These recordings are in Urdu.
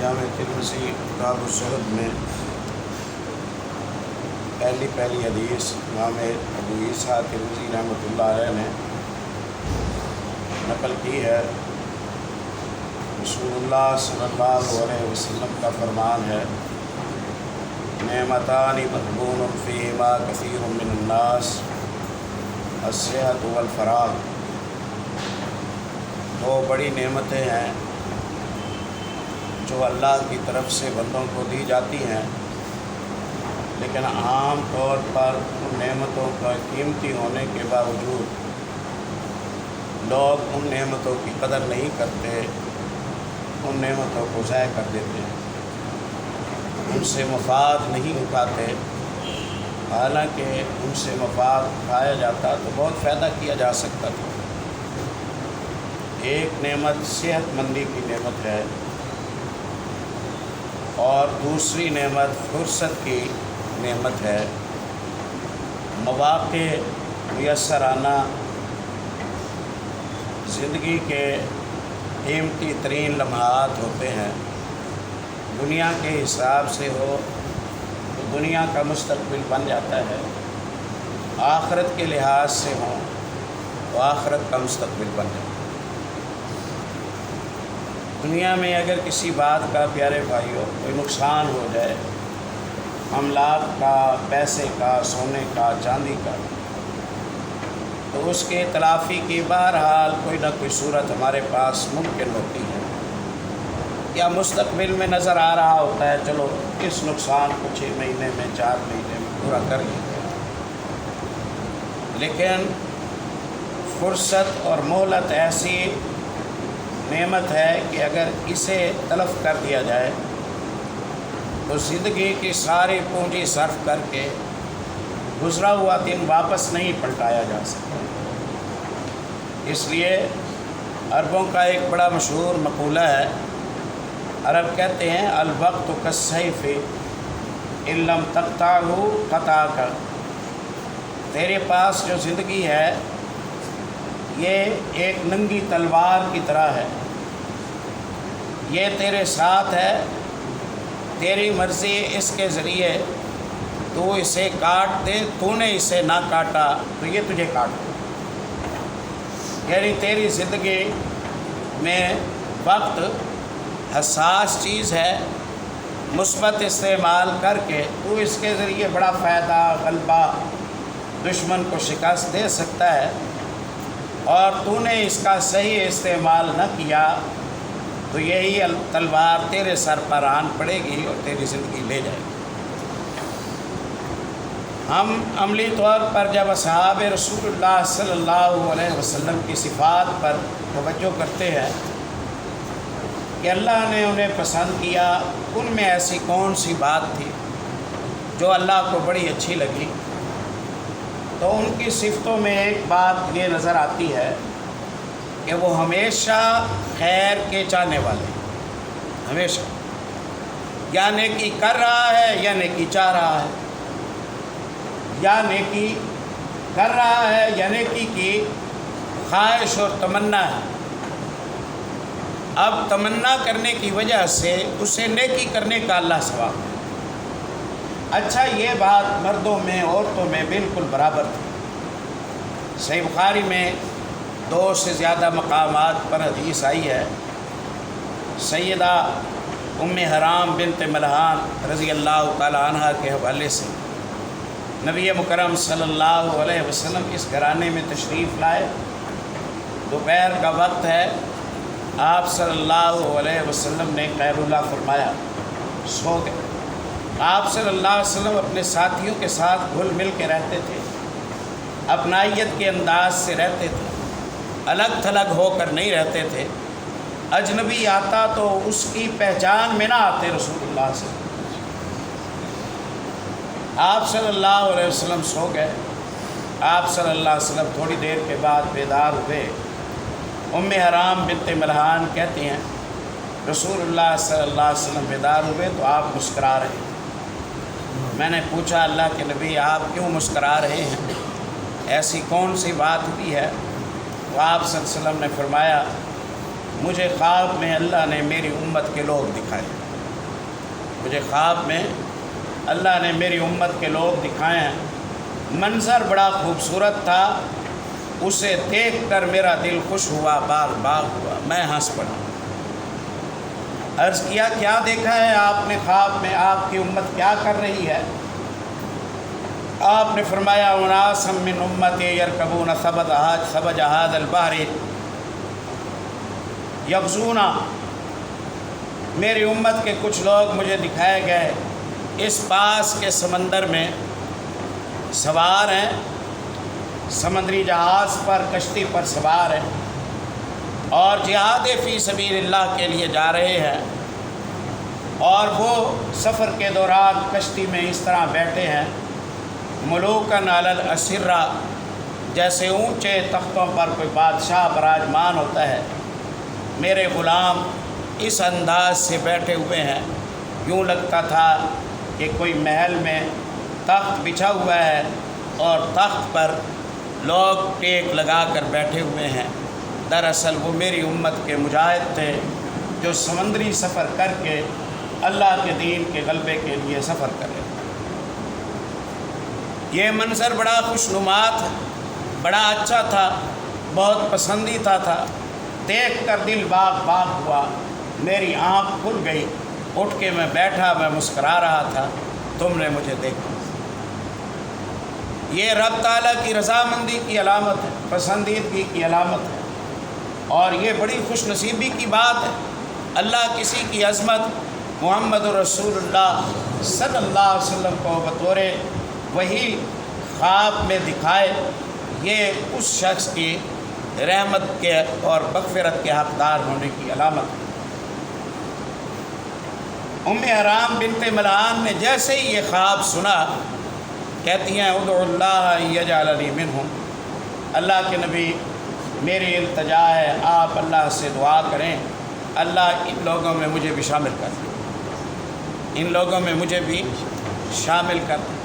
جامع ترمذی کتاب الزہد میں پہلی حدیث امام ابو عیسیٰ ترمذی رحمۃ اللہ علیہ نے نقل کی ہے۔ رسول اللہ صلی اللہ علیہ وسلم کا فرمان ہے، نعمتان مغبون فیہما کثیر من الناس، الصحت والفراغ۔ دو بڑی نعمتیں ہیں جو اللہ کی طرف سے بندوں کو دی جاتی ہیں، لیکن عام طور پر ان نعمتوں کا قیمتی ہونے کے باوجود لوگ ان نعمتوں کی قدر نہیں کرتے، ان نعمتوں کو ضائع کر دیتے ہیں، ان سے مفاد نہیں اٹھاتے۔ حالانکہ ان سے مفاد اٹھایا جاتا تو بہت فائدہ کیا جا سکتا تھا۔ ایک نعمت صحت مندی کی نعمت ہے، اور دوسری نعمت فرصت کی نعمت ہے۔ مواقع میسر آنا زندگی کے قیمتی ترین لمحات ہوتے ہیں۔ دنیا کے حساب سے ہو تو دنیا کا مستقبل بن جاتا ہے، آخرت کے لحاظ سے ہو تو آخرت کا مستقبل بن جاتا ہے۔ دنیا میں اگر کسی بات کا پیارے بھائیوں کوئی نقصان ہو جائے، املاک کا، پیسے کا، سونے کا، چاندی کا، تو اس کے تلافی کی بہرحال کوئی نہ کوئی صورت ہمارے پاس ممکن ہوتی ہے، یا مستقبل میں نظر آ رہا ہوتا ہے چلو اس نقصان کو 6 مہینے میں 4 مہینے میں پورا کر لیں گے۔ لیکن فرصت اور مہلت ایسی نعمت ہے کہ اگر اسے تلف کر دیا جائے تو زندگی کی ساری پونجی صرف کر کے گزرا ہوا دن واپس نہیں پلٹایا جا سکتا۔ اس لیے عربوں کا ایک بڑا مشہور مقولہ ہے، عرب کہتے ہیں الوقت کالسیف ان لم تقطعہ قطعک۔ تیرے پاس جو زندگی ہے یہ ایک ننگی تلوار کی طرح ہے، یہ تیرے ساتھ ہے، تیری مرضی اس کے ذریعے تو اسے کاٹ دے، تو نے اسے نہ کاٹا تو یہ تجھے کاٹ دے۔ یعنی تیری زندگی میں وقت حساس چیز ہے، مثبت استعمال کر کے تو اس کے ذریعے بڑا فائدہ، غلبہ، دشمن کو شکست دے سکتا ہے، اور تو نے اس کا صحیح استعمال نہ کیا تو یہی تلوار تیرے سر پر آن پڑے گی اور تیری زندگی لے جائے گی۔ ہم عملی طور پر جب اصحاب رسول اللہ صلی اللہ علیہ وسلم کی صفات پر توجہ کرتے ہیں کہ اللہ نے انہیں پسند کیا، ان میں ایسی کون سی بات تھی جو اللہ کو بڑی اچھی لگی، تو ان کی صفتوں میں ایک بات یہ نظر آتی ہے کہ وہ ہمیشہ خیر کے چاہنے والے، ہمیشہ یا نیکی کر رہا ہے یا نیکی چاہ رہا ہے، یا نیکی کر رہا ہے یا نیکی کی خواہش اور تمنا ہے۔ اب تمنا کرنے کی وجہ سے اسے نیکی کرنے کا اللہ ثواب ہے۔ اچھا، یہ بات مردوں میں عورتوں میں بالکل برابر تھی۔ صحیح بخاری میں 2 سے زیادہ مقامات پر حدیث آئی ہے۔ سیدہ ام حرام بنت ملحان رضی اللہ تعالی عنہ کے حوالے سے نبی مکرم صلی اللہ علیہ وسلم اس گھرانے میں تشریف لائے، دوپہر کا وقت ہے، آپ صلی اللہ علیہ وسلم نے قیلولہ فرمایا، سو گئے۔ آپ صلی اللہ علیہ وسلم اپنے ساتھیوں کے ساتھ گھل مل کے رہتے تھے، اپنائیت کے انداز سے رہتے تھے، الگ تھلگ ہو کر نہیں رہتے تھے۔ اجنبی آتا تو اس کی پہچان میں نہ آتے رسول اللہ سے۔ آپ صلی اللہ علیہ وسلم سو گئے۔ آپ صلی اللہ علیہ وسلم تھوڑی دیر کے بعد بیدار ہوئے۔ ام حرام بنت ملحان کہتی ہیں رسول اللہ صلی اللہ علیہ وسلم بیدار ہوئے تو آپ مسکرا رہے ہیں۔ میں نے پوچھا اللہ کے نبی آپ کیوں مسکرا رہے ہیں، ایسی کون سی بات ہوئی ہے؟ تو آپ صلی اللہ علیہ وسلم نے فرمایا مجھے خواب میں اللہ نے میری امت کے لوگ دکھائے، مجھے خواب میں اللہ نے میری امت کے لوگ دکھائے ہیں، منظر بڑا خوبصورت تھا، اسے دیکھ کر میرا دل خوش ہوا، باغ باغ ہوا، میں ہنس پڑا۔ عرض کیا کیا دیکھا ہے آپ نے خواب میں، آپ کی امت کیا کر رہی ہے؟ آپ نے فرمایا اناسم من امتی یرکبون سبج هذا البحر یغزون، میری امت کے کچھ لوگ مجھے دکھائے گئے اس پاس کے سمندر میں سوار ہیں، سمندری جہاز پر، کشتی پر سوار ہیں اور جہاد فی سبیل اللہ کے لیے جا رہے ہیں، اور وہ سفر کے دوران کشتی میں اس طرح بیٹھے ہیں ملوکن علی الاسرہ، جیسے اونچے تختوں پر کوئی بادشاہ براجمان ہوتا ہے۔ میرے غلام اس انداز سے بیٹھے ہوئے ہیں، یوں لگتا تھا کہ کوئی محل میں تخت بچھا ہوا ہے اور تخت پر لوگ ٹیک لگا کر بیٹھے ہوئے ہیں۔ دراصل وہ میری امت کے مجاہد تھے جو سمندری سفر کر کے اللہ کے دین کے غلبے کے لیے سفر کرے۔ یہ منظر بڑا خوشنما تھا، بڑا اچھا تھا، بہت پسندیدہ تھا، دیکھ کر دل باغ باغ ہوا، میری آنکھ کھل گئی، اٹھ کے میں بیٹھا، میں مسکرا رہا تھا، تم نے مجھے دیکھا۔ یہ رب تعالیٰ کی رضامندی کی علامت ہے، پسندیدگی کی علامت ہے، اور یہ بڑی خوش نصیبی کی بات ہے۔ اللہ کسی کی عظمت محمد رسول اللہ صلی اللہ علیہ وسلم کو بطور وہی خواب میں دکھائے، یہ اس شخص کی رحمت کے اور مغفرت کے حقدار ہونے کی علامت ہے۔ ام حرام بنت ملعان نے جیسے ہی یہ خواب سنا، کہتی ہیں ادعو اللہ یجعلنی منہم، اللہ کے نبی میری التجا ہے آپ اللہ سے دعا کریں اللہ ان لوگوں میں مجھے بھی شامل کر دیں، ان لوگوں میں مجھے بھی شامل کر دیں۔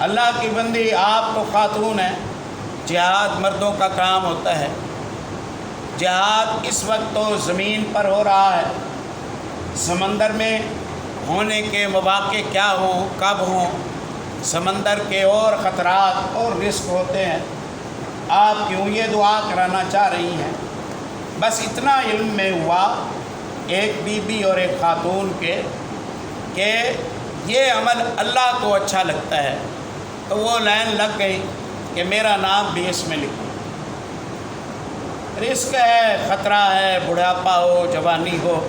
اللہ کی بندی آپ تو خاتون ہیں، جہاد مردوں کا کام ہوتا ہے، جہاد اس وقت تو زمین پر ہو رہا ہے، سمندر میں ہونے کے مواقع کیا ہوں، کب ہوں، سمندر کے اور خطرات اور رسک ہوتے ہیں، آپ کیوں یہ دعا کرانا چاہ رہی ہیں؟ بس اتنا علم میں ہوا ایک بی بی اور ایک خاتون کے کہ یہ عمل اللہ کو اچھا لگتا ہے، تو وہ لائن لگ گئی کہ میرا نام بھی اس میں لکھو۔ رزق ہے، خطرہ ہے، بڑھاپا ہو، جوانی ہو،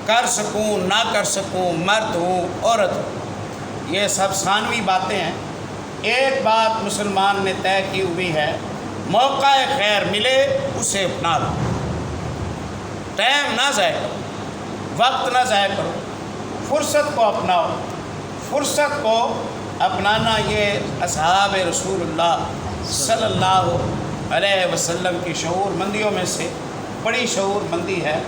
کر سکوں نہ کر سکوں، مرد ہوں عورت ہوں، یہ سب ثانوی باتیں ہیں۔ ایک بات مسلمان نے طے کی ہوئی ہے، موقع خیر ملے اسے اپنا لو، ٹائم نہ ضائع کرو، وقت نہ ضائع کرو، فرصت کو اپناؤ۔ فرصت کو اپنانا یہ اصحاب رسول اللہ صلی اللہ علیہ وسلم کی شعور مندیوں میں سے بڑی شعور مندی ہے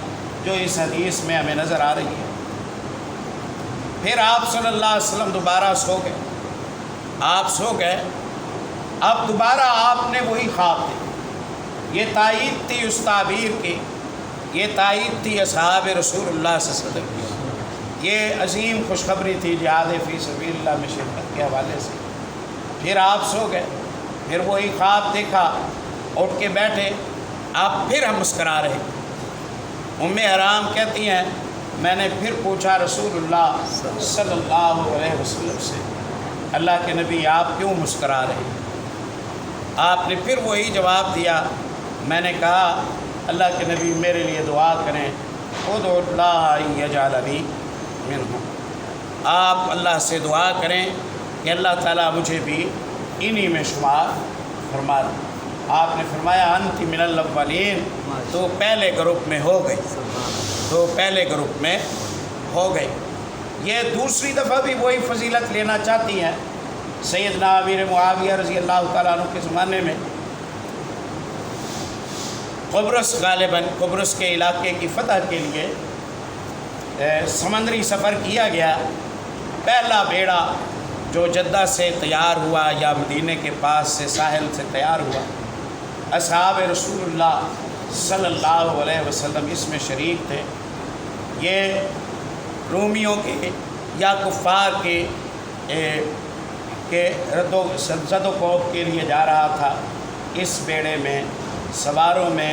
جو اس حدیث میں ہمیں نظر آ رہی ہے۔ پھر آپ صلی اللہ علیہ وسلم دوبارہ سو گئے، آپ سو گئے، اب دوبارہ آپ نے وہی خواب دیکھا۔ یہ تائید تھی اس تعبیر کی، یہ تائید تھی اصحاب رسول اللہ صلی اللہ علیہ وسلم کی، یہ عظیم خوشخبری تھی جہاد فی سبیل اللہ میں شرکت کے حوالے سے۔ پھر آپ سو گئے، پھر وہی خواب دیکھا، اٹھ کے بیٹھے، آپ پھر ہم مسکرا رہے۔ ام حرام کہتی ہیں میں نے پھر پوچھا رسول اللہ صلی اللہ علیہ وسلم سے، اللہ کے نبی آپ کیوں مسکرا رہے ہیں؟ آپ نے پھر وہی جواب دیا، میں نے کہا اللہ کے نبی میرے لیے دعا کریں، ادعو اللہ یجعلنی منہم، آپ اللہ سے دعا کریں کہ اللہ تعالیٰ مجھے بھی انہی میں شمار فرما دیں۔ آپ نے فرمایا انت من الاولین، تو پہلے گروپ میں ہو گئی، تو پہلے گروپ میں ہو گئی۔ یہ دوسری دفعہ بھی وہی فضیلت لینا چاہتی ہیں۔ سیدنا امیر معاویہ رضی اللہ تعالیٰ عنہ کے زمانے میں قبرص، غالباً قبرص کے علاقے کی فتح کے لیے سمندری سفر کیا گیا۔ پہلا بیڑا جو جدہ سے تیار ہوا یا مدینے کے پاس سے ساحل سے تیار ہوا، اصحاب رسول اللہ صلی اللہ علیہ وسلم اس میں شریک تھے۔ یہ رومیوں کے یا کفار کے رد و کوب کے لیے جا رہا تھا، اس بیڑے میں سواروں میں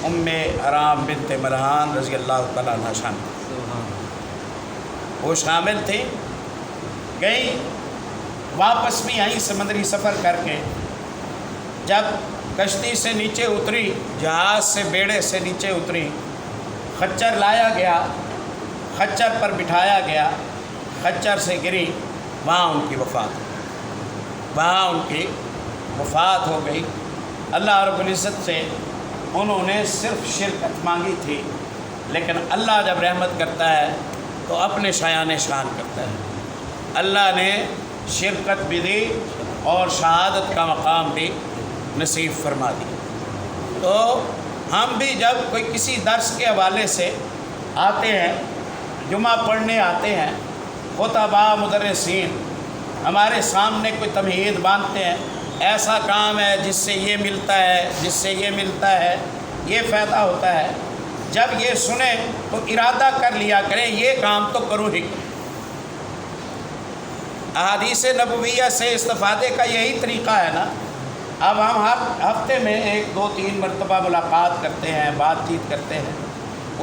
ام حرام بنت ملحان رضی اللہ تعالیٰ عنہ شامل، وہ شامل تھے۔ گئی، واپس بھی آئیں سمندری سفر کر کے، جب کشتی سے نیچے اتری، جہاز سے بیڑے سے نیچے اتری، خچر لایا گیا، خچر پر بٹھایا گیا، خچر سے گری، وہاں ان کی وفات ہو گئی۔ اللہ رب العزت سے انہوں نے صرف شرکت مانگی تھی، لیکن اللہ جب رحمت کرتا ہے تو اپنے شایان شان کرتا ہے۔ اللہ نے شرکت بھی دی اور شہادت کا مقام بھی نصیب فرما دی۔ تو ہم بھی جب کوئی کسی درس کے حوالے سے آتے ہیں، جمعہ پڑھنے آتے ہیں، خطبہ مدرسین ہمارے سامنے کوئی تمہید باندھتے ہیں، ایسا کام ہے جس سے یہ ملتا ہے، جس سے یہ ملتا ہے، یہ فائدہ ہوتا ہے، جب یہ سنیں تو ارادہ کر لیا کریں یہ کام تو کروں ہی۔ احادیث نبویہ سے استفادے کا یہی طریقہ ہے نا۔ اب ہم ہر ہفتے میں 1 2 3 مرتبہ ملاقات کرتے ہیں، بات چیت کرتے ہیں،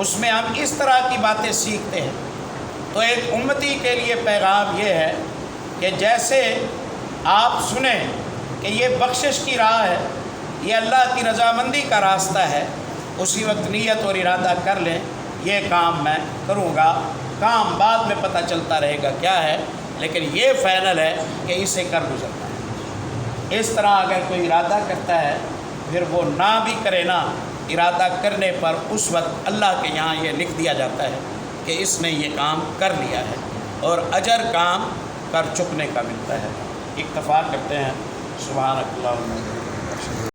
اس میں ہم اس طرح کی باتیں سیکھتے ہیں۔ تو ایک امتی کے لیے پیغام یہ ہے کہ جیسے آپ سنیں کہ یہ بخشش کی راہ ہے، یہ اللہ کی رضامندی کا راستہ ہے، اسی وقت نیت اور ارادہ کر لیں یہ کام میں کروں گا۔ کام بعد میں پتہ چلتا رہے گا کیا ہے، لیکن یہ فائنل ہے کہ اسے کر گزرنا ہے۔ اس طرح اگر کوئی ارادہ کرتا ہے پھر وہ نہ بھی کرے نا، ارادہ کرنے پر اس وقت اللہ کے یہاں یہ لکھ دیا جاتا ہے کہ اس نے یہ کام کر لیا ہے، اور اجر کام کر چکنے کا ملتا ہے۔ اکتفا کرتے ہیں۔ سبحانک اللہم